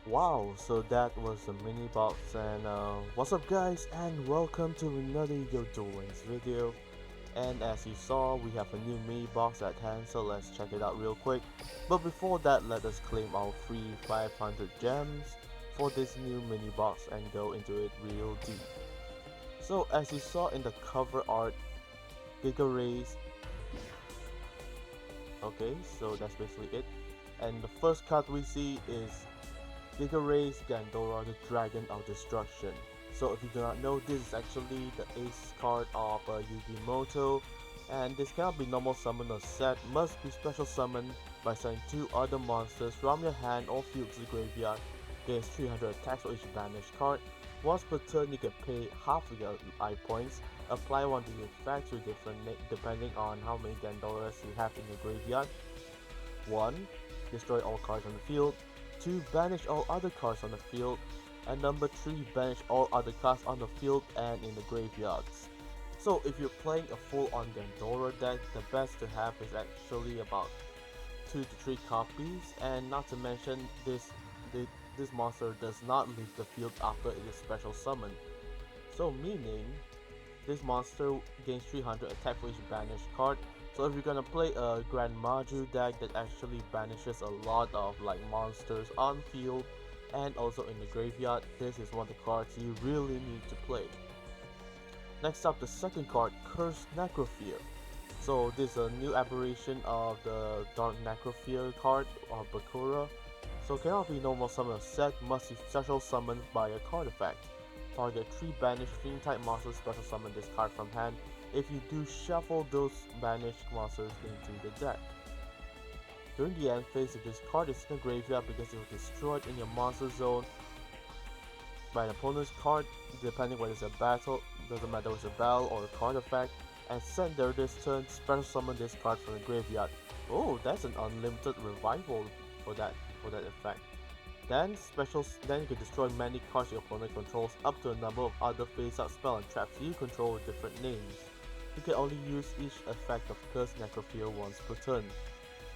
Wow, so that was a mini box and what's up guys and welcome to another YuGiOh Duel video. And as you saw, we have a new mini box at hand, so let's check it out real quick. But before that, let us claim our free 500 gems for this new mini box and go into it real deep. So as you saw in the cover art, Giga Rays. Okay, so that's basically it. And the first card we see is Giga Rays Gandora, the Dragon of Destruction. So if you do not know, this is actually the ace card of Yugimoto, and this cannot be normal summon or set, must be special summoned by sending 2 other monsters from your hand or field to the graveyard. Gains 300 attacks for each banished card. Once per turn you can pay half of your life points, apply one to the effect to different depending on how many Gandoras you have in your graveyard. 1. Destroy all cards on the field. 2. Banish all other cards on the field. And number 3. Banish all other cards on the field and in the graveyards. So if you're playing a full-on Gandora deck, the best to have is actually about 2 to 3 copies, and not to mention this monster does not leave the field after it is special summoned. So meaning, this monster gains 300 attack for each banished card. So if you're gonna play a Grand Maju deck that actually banishes a lot of like monsters on field and also in the graveyard, this is one of the cards you really need to play. Next up, the second card, Cursed Necrosphere. So this is a new aberration of the Dark Necrosphere card of Bakura. So cannot be normal summon set, must be special summoned by a card effect. Target 3 banished Fiend type monsters, special summon this card from hand. If you do, shuffle those banished monsters into the deck. During the end phase, if this card is in the graveyard because it was destroyed in your monster zone by an opponent's card, depending whether it's a battle, doesn't matter if it's a battle or a card effect, and send there this turn, special summon this card from the graveyard. Oh, that's an unlimited revival for that effect. Then you can destroy many cards your opponent controls up to a number of other face-up spell and traps you control with different names. You can only use each effect of Cursed Necrosphere once per turn.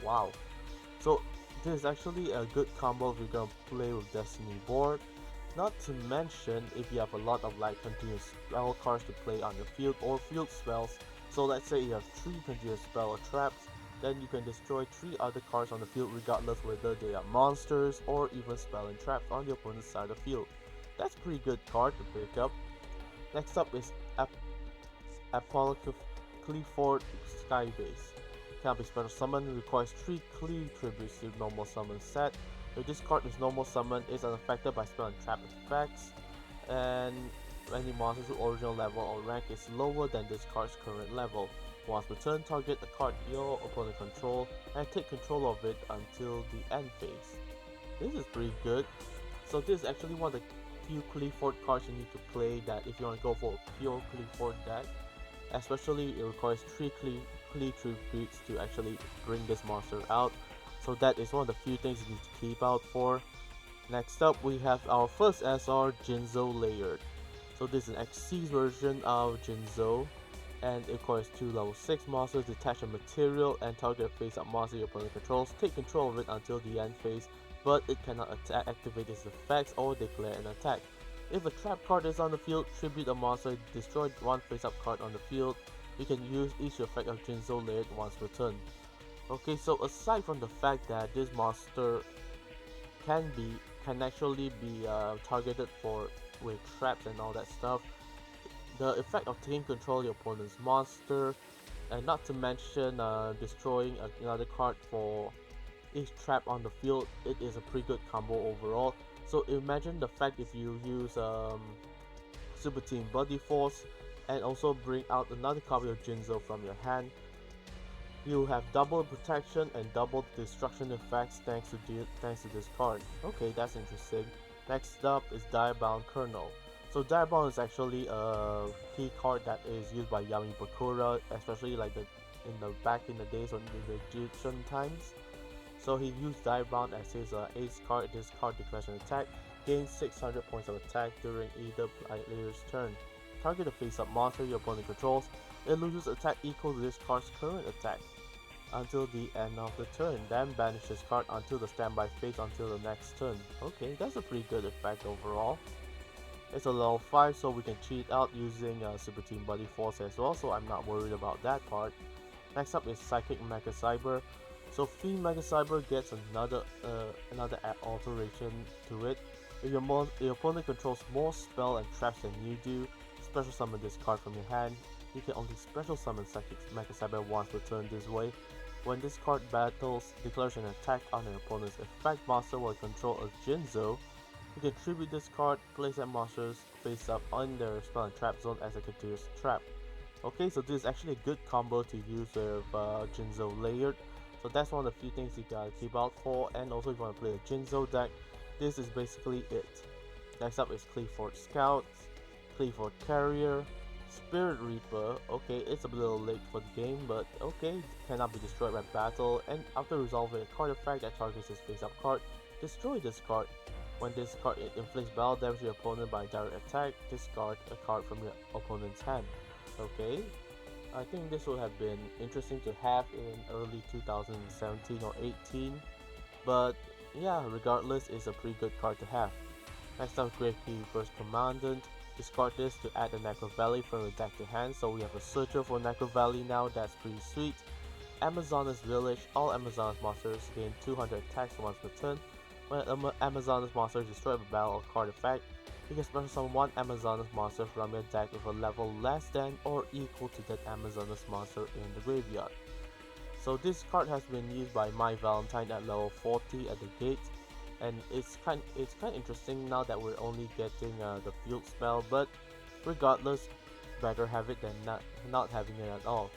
Wow. So this is actually a good combo if you're gonna play with Destiny board. Not to mention if you have a lot of like continuous spell cards to play on your field or field spells. So let's say you have 3 continuous spell or traps, then you can destroy 3 other cards on the field regardless whether they are monsters or even spell and traps on the opponent's side of the field. That's a pretty good card to pick up. Next up is Qliphort Skybase. Cannot be special summoned, requires 3 Qli tributes to normal summon set. If this card is normal summoned, it is unaffected by spell and trap effects, and any monster's original level or rank is lower than this card's current level. Once per turn, target a card your opponent control and take control of it until the end phase. This is pretty good. So this is actually one of the few Qliphort cards you need to play that if you want to go for a pure Qliphort deck. Especially it requires 3 Qli tributes to actually bring this monster out. So that is one of the few things you need to keep out for. Next up we have our first SR, Jinzo Layered. So this is an XC version of Jinzo, and it requires 2 level 6 monsters, detach a material and target a face up monster your opponent controls, take control of it until the end phase, but it cannot activate its effects or declare an attack. If a trap card is on the field, tribute a monster, destroy 1 face up card on the field. You can use each effect of Jinzo Layered once per turn. Okay, so aside from the fact that this monster can actually be targeted for with traps and all that stuff, the effect of taking control of your opponent's monster, and not to mention destroying another card for each trap on the field, it is a pretty good combo overall. So imagine the fact if you use Super Team Body Force and also bring out another copy of Jinzo from your hand, you have double protection and double destruction effects thanks to this card. Okay, that's interesting. Next up is Direbound Kernel. So Direbound is actually a key card that is used by Yami Bakura, especially like back in the days when in the Egyptian times. So he used Direbound as his ace card. This card declares an attack, gains 600 points of attack during either player's turn. Target a face-up monster your opponent controls, it loses attack equal to this card's current attack. until the end of the turn, then banish this card until the standby phase until the next turn. Okay, that's a pretty good effect overall. It's a level 5, so we can cheat out using Super Team Buddy Force as well, so I'm not worried about that part. Next up is Psychic Mega Cyber. So Fiend Mega Cyber gets another alteration to it. If your opponent controls more spell and traps than you do, special summon this card from your hand. You can only special summon Psychic Mega Cyber once per turn this way. When this card battles, declares an attack on an opponent's effect monster while control a Jinzo, you can tribute this card, place that monster's face up on their spell and trap zone as a continuous trap. Okay, so this is actually a good combo to use with Jinzo Layered. So that's one of the few things you gotta keep out for, and also if you want to play a Jinzo deck, this is basically it. Next up is Qliphort Scout, Qliphort Carrier, Spirit Reaper. Okay, it's a little late for the game, but okay, cannot be destroyed by battle, and after resolving a card effect that targets his face-up card, destroy this card. When this card inflicts battle damage to your opponent by direct attack, discard a card from your opponent's hand. Okay, I think this would have been interesting to have in early 2017 or 18, but yeah, regardless, it's a pretty good card to have. Next up, Gravekeeper's Commandant. Discard this to add a Necro Valley from your deck to hand, so we have a searcher for Necro Valley now, that's pretty sweet. Amazoness Village. All Amazoness monsters gain 200 attacks once per turn. When an Amazoness monster is destroyed by battle or card effect, you can special summon one Amazoness monster from your deck with a level less than or equal to that Amazoness monster in the graveyard. So this card has been used by My Valentine at level 40 at the gate, and it's kind interesting now that we're only getting the field spell, but regardless, better have it than not having it at all.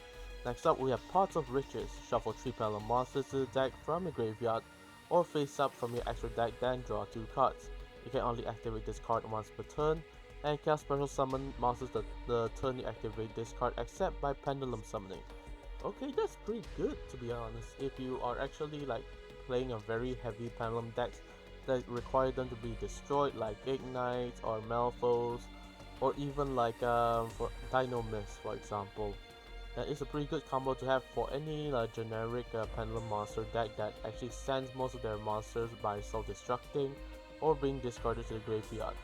Next up, we have Pots of Riches. Shuffle 3 panel monsters to the deck from your graveyard, or face up from your extra deck, then draw 2 cards. You can only activate this card once per turn, and cast special summon monsters the turn you activate this card except by pendulum summoning. Okay, that's pretty good to be honest. If you are actually like playing a very heavy pendulum decks that require them to be destroyed, like Ignite or Malphos, or even like for Dino Mist for example. That is a pretty good combo to have for any generic pendulum monster deck that actually sends most of their monsters by self-destructing or being discarded to the graveyard.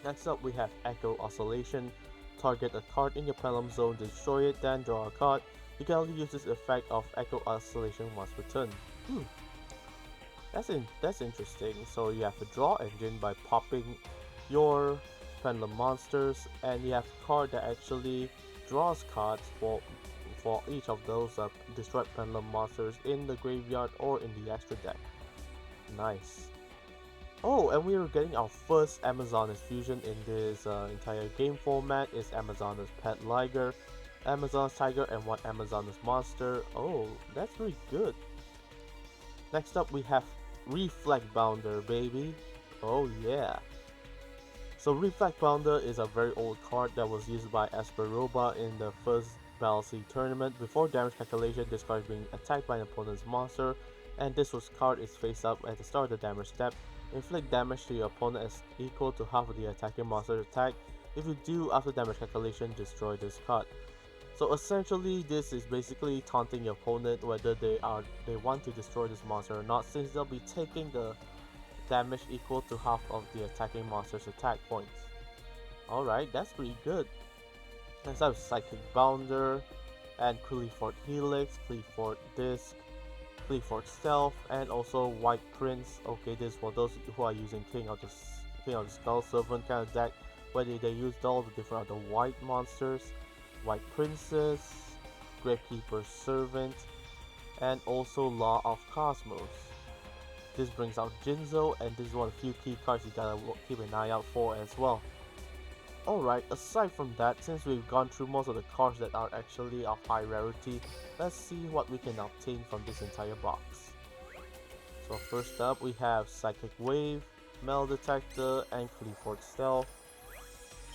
Next up, we have Echo Oscillation. Target a card in your pendulum zone, destroy it, then draw a card. You can only use this effect of Echo Oscillation once per turn. That's interesting. So you have a draw engine by popping your pendulum monsters, and you have a card that actually draws cards for each of those destroyed pendulum monsters in the graveyard or in the extra deck. Nice. Oh, and we are getting our first Amazoness fusion in this entire game format. Is Amazoness Pet Liger, Amazoness Tiger, and one Amazoness monster. Oh, that's pretty good. Next up, we have Reflect Bounder, baby. Oh yeah. So Reflect Bounder is a very old card that was used by Esperoba in the first Battle Sea tournament. Before damage calculation, this card is being attacked by an opponent's monster, and this card is face up at the start of the damage step. Inflict damage to your opponent as equal to half of the attacking monster's attack. If you do, after damage calculation, destroy this card. So essentially, this is basically taunting your opponent whether they want to destroy this monster or not, since they'll be taking the damage equal to half of the attacking monster's attack points. Alright, that's pretty good. Next up is Psychic Bounder, and Qliphort Helix, Qliphort Disc, Qliphort Stealth, and also White Prince. Okay, this is for those who are using King of the Skull Servant kind of deck, where they use all the different other white monsters, White Princess, Gravekeeper's Servant, and also Law of Cosmos. This brings out Jinzo, and this is one of the few key cards you gotta keep an eye out for as well. Alright, aside from that, since we've gone through most of the cards that are actually of high rarity, let's see what we can obtain from this entire box. So first up, we have Psychic Wave, Metal Detector, and Qliphort Stealth.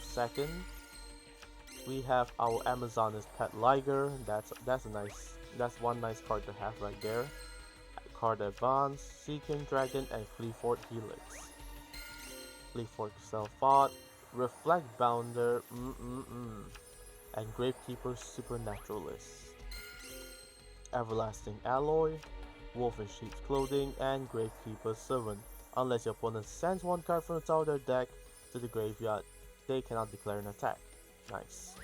Second, we have our Amazoness Pet Liger. That's one nice card to have right there. Card Advance, Seeking Dragon, and Qliphort Helix. Qliphort Qliphort, Reflect Bounder, and Gravekeeper Supernaturalist. Everlasting Alloy, Wolf in Sheep's Clothing, and Gravekeeper's Servant. Unless your opponent sends one card from the top of their deck to the graveyard, they cannot declare an attack. Nice.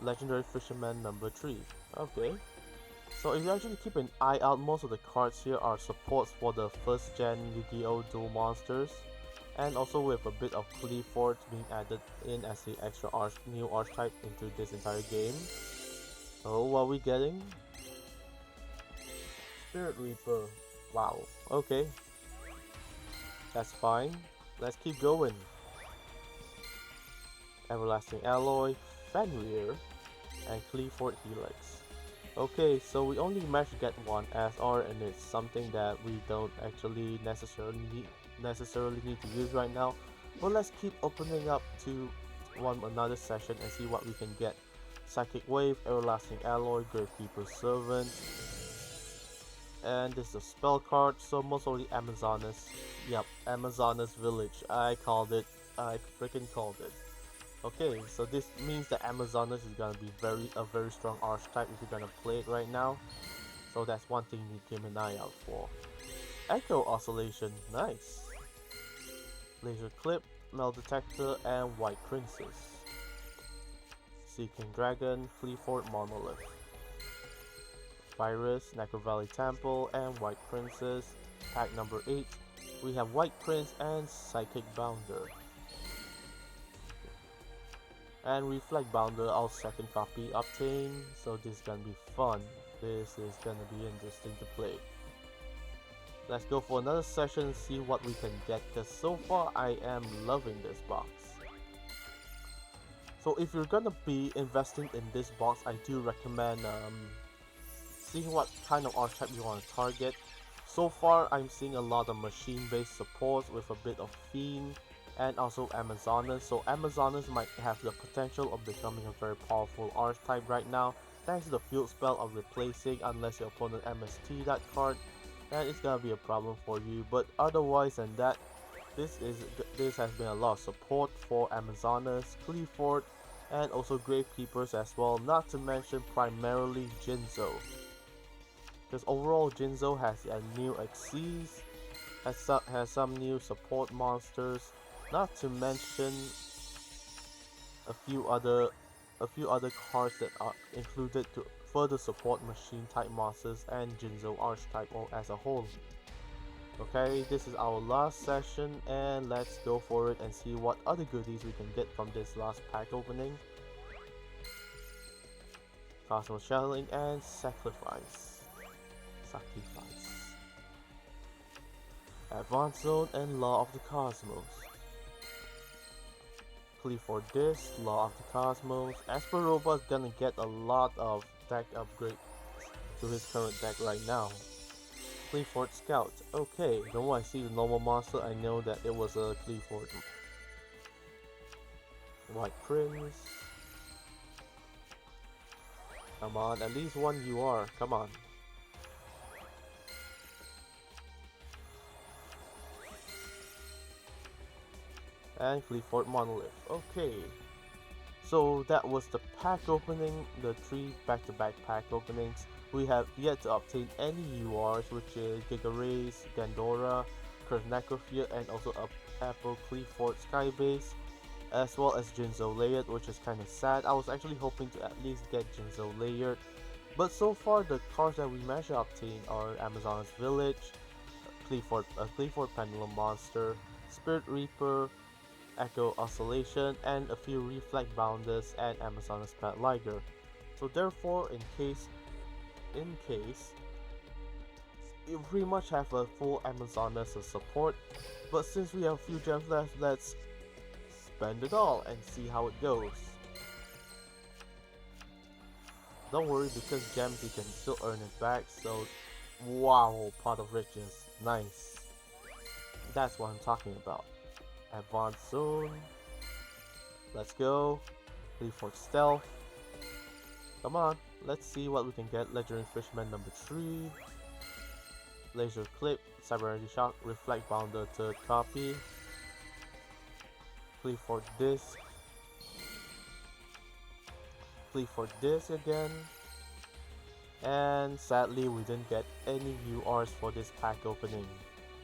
Legendary Fisherman number 3. Okay. So if you actually keep an eye out, most of the cards here are supports for the first gen YuGiOh Duel monsters. And also with a bit of Qliphort being added in as the extra new archetype into this entire game. Oh, what are we getting? Spirit Reaper. Wow, okay. That's fine. Let's keep going. Everlasting Alloy, Fenrir, and Qliphort Helix. Okay, so we only managed to get one SR, and it's something that we don't actually necessarily need to use right now. But let's keep opening up to another session and see what we can get. Psychic Wave, Everlasting Alloy, Gravekeeper's Servant, and this is a spell card, so most of the Amazonas. Yep, Amazonas Village. I called it. I freaking called it. Okay, so this means that Amazonas is gonna be a very strong archetype if you're gonna play it right now. So that's one thing you need to keep an eye out for. Echo Oscillation, nice. Laser Clip, Metal Detector, and White Princess. Seeking Dragon, Qliphort Monolith. Virus, Necro Valley Temple, and White Princess. Pack number 8, we have White Prince and Psychic Bounder. And Reflect Bounder, our second copy obtained, so this is gonna be fun. This is gonna be interesting to play. Let's go for another session and see what we can get, because so far I am loving this box. So if you're gonna be investing in this box, I do recommend seeing what kind of archetype you want to target. So far I'm seeing a lot of machine based supports with a bit of Fiend and also Amazonas. So Amazonas might have the potential of becoming a very powerful archetype right now, thanks to the field spell of replacing unless your opponent MST that card. That is gonna be a problem for you, but otherwise than that, this has been a lot of support for Amazonas, Qliphort, and also Gravekeepers as well, not to mention primarily Jinzo. Because overall Jinzo has a new Xyz, has some new support monsters, not to mention a few other cards that are included to further support machine type monsters and Jinzo archetype as a whole. Okay, this is our last session, and let's go for it and see what other goodies we can get from this last pack opening. Cosmos Channeling and Sacrifice. Advanced Zone and Law of the Cosmos. Qliphort Disc, Law of the Cosmos. Asperoba is gonna get a lot of deck upgrades to his current deck right now. Qliphort Scout. Okay, the moment I see the normal monster, I know that it was a Qliphort. White Prince. Come on, at least one you are. Come on. And Qliphort Monolith. Okay, so that was the pack opening, the 3 back-to-back pack openings. We have yet to obtain any URs, which is Giga Rays, Gandora, Curse Necrophilia, and also a Apple Qliphort Skybase, as well as Jinzo Layered, which is kind of sad. I was actually hoping to at least get Jinzo Layered, but so far the cards that we managed to obtain are Amazonas Village, Qliphort Pendulum Monster, Spirit Reaper, Echo Oscillation, and a few Reflect Bounders and Amazonas Pet Liger. So therefore, in case you pretty much have a full Amazonas as support, but since we have a few gems left, let's spend it all and see how it goes. Don't worry, because gems you can still earn it back, so wow, Pot of Riches, nice. That's what I'm talking about. Advanced Zone. Let's go. Qliphort Stealth. Come on, let's see what we can get. Legendary Fisherman number 3. Laser Clip, Cyber Energy Shock, Reflect Bounder 3rd copy. Qliphort Disc. Qliphort disc again. And sadly we didn't get any new Rs for this pack opening.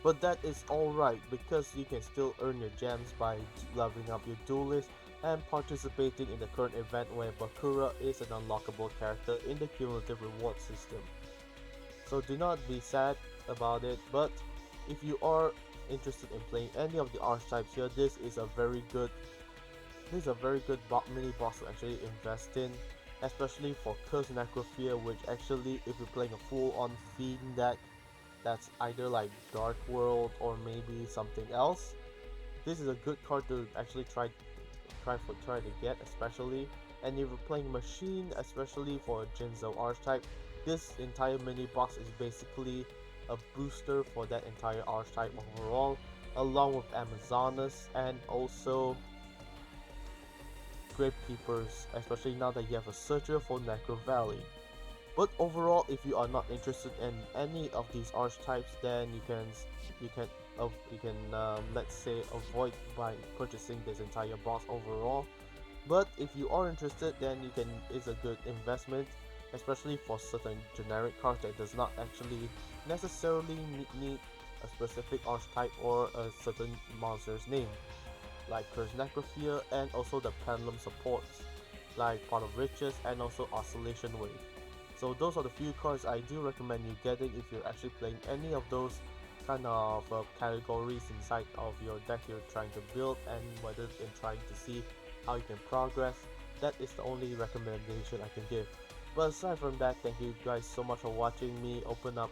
But that is alright because you can still earn your gems by leveling up your duelist and participating in the current event where Bakura is an unlockable character in the cumulative reward system. So do not be sad about it, but if you are interested in playing any of the archetypes here, this is a very good mini boss to actually invest in, especially for Curse Necrophia, which actually if you're playing a full on Fiend deck that's either like Dark World or maybe something else, this is a good card to actually try to get, especially. And if you're playing Machine, especially for Jinzo archetype, this entire mini box is basically a booster for that entire archetype overall, along with Amazonas and also Gravekeepers, especially now that you have a Searcher for Necro Valley. But overall, if you are not interested in any of these archetypes, then let's say avoid by purchasing this entire box overall. But if you are interested, then it's a good investment, especially for certain generic cards that does not actually necessarily need a specific archetype or a certain monster's name, like Curse Necrophia and also the Pendulum supports, like Pot of Riches and also Oscillation Wave. So those are the few cards I do recommend you getting if you're actually playing any of those kind of categories inside of your deck you're trying to build, and whether in trying to see how you can progress. That is the only recommendation I can give. But aside from that, thank you guys so much for watching me open up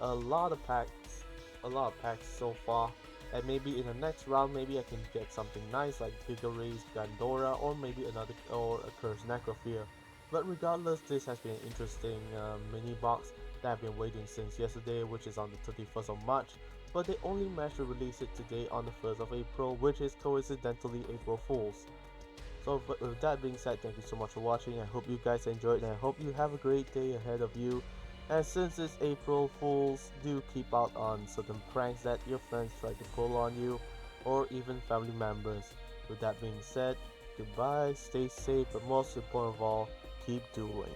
a lot of packs so far, and maybe in the next round maybe I can get something nice like Giga Rays, Gandora, or maybe a Curse Necrophia. But regardless, this has been an interesting mini box that I've been waiting since yesterday, which is on the 31st of March, but they only managed to release it today on the 1st of April, which is coincidentally April Fools. So with that being said, thank you so much for watching. I hope you guys enjoyed, and I hope you have a great day ahead of you. And since it's April Fools, do keep out on certain pranks that your friends try to pull on you, or even family members. With that being said, goodbye, stay safe, but most important of all, keep dueling.